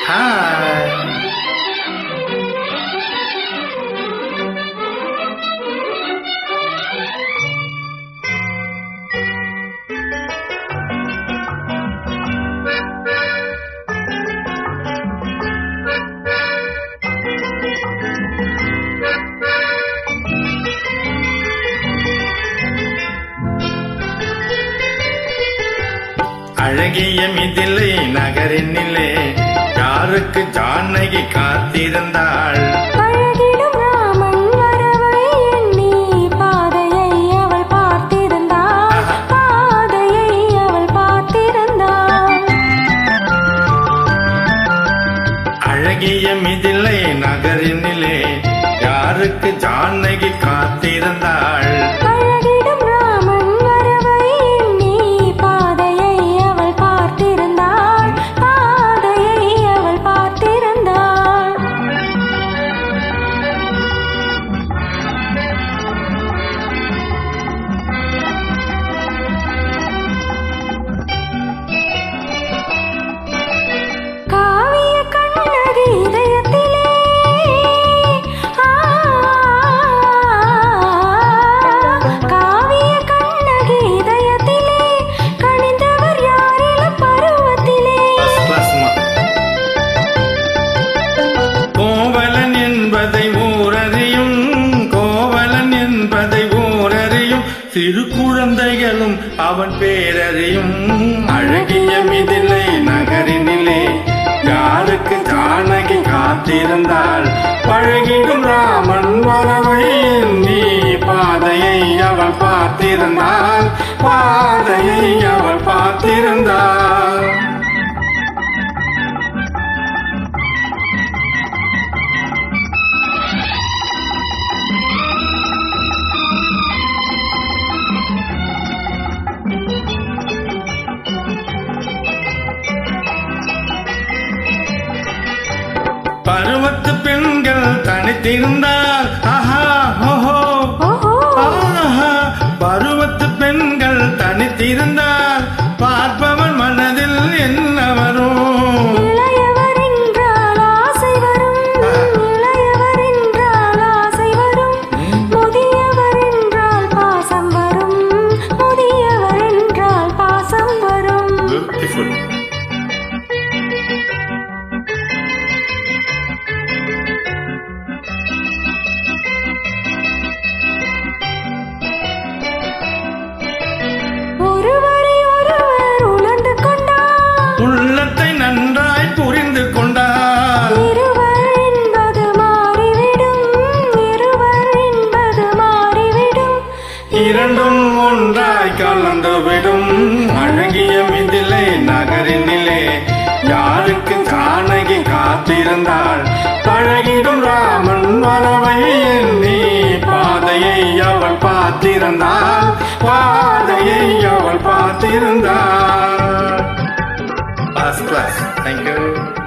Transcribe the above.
Hi. அழகிய மிதிலை நகரினிலே யாருக்கு ஜானகி காத்திருந்தாள். அழகிடும் ராமன் வரவை எண்ணி பாதையை அவள் பார்த்திருந்தாள். பாதையை அவள் பார்த்திருந்தாள். அழகிய மிதிலை நகரினிலே யாருக்கு ஜானகி காத்திருந்தாள். அழகிடும் ராமன் வரவை எண்ணி பாதையை அவள் பார்த்திருந்தாள். பாதையை அவள் பார்த்திருந்தாள். காவிய கண்ணகி இதயத்திலே காவிய கண்ணகி இதயத்திலே கனிந்தவர் யாரிலும் பருவத்திலே. கோவலன் என்பதை ஊரறியும், கோவலன் என்பதை ஊரறியும், சிறு குழந்தைகளும் அவன் பேரறியும். அழகிய மிதிலை நகரினிலே யாருக்கு ஜானகி காத்திருந்தாள். பழகிடும் ராமன் வரவை எண்ணி பாதையை அவள் பார்த்திருந்தாள். பாதையை அவள் பார்த்திருந்தாள். பருவத்து பெண்கள் தனித்திருந்தால் ஆஹா ஓஹோ ஆஹா. பருவத்து பெண்கள் தனித்திருந்தால் பார்ப்பவன் மனதில் என்ன வரும்? இளையவர் என்றால் ஆசை வரும். இளையவர் என்றால் ஆசை வரும். முதியவர் என்றால் பாசம் வரும். முதியவர் என்றால் பாசம் வரும். Beautiful. ஒருவரை ஒருவர் உணர்ந்து கொண்டார். உள்ளத்தை நன்றாய் புரிந்து கொண்டார். இருவர் என்பது மாறிவிடும். இருவர் என்பது மாறிவிடும். இரண்டும் ஒன்றாய் கலந்துவிடும். அழகிய மிதிலை நகரினிலே யாருக்கு ஜானகி காத்திருந்தாள். பழகிடும் ராமன் வரவை எண்ணி பாதையை அவள் பார்த்திருந்தாள். பாதையை அவள் பார்த்திருந்தாள். First class. Thank you.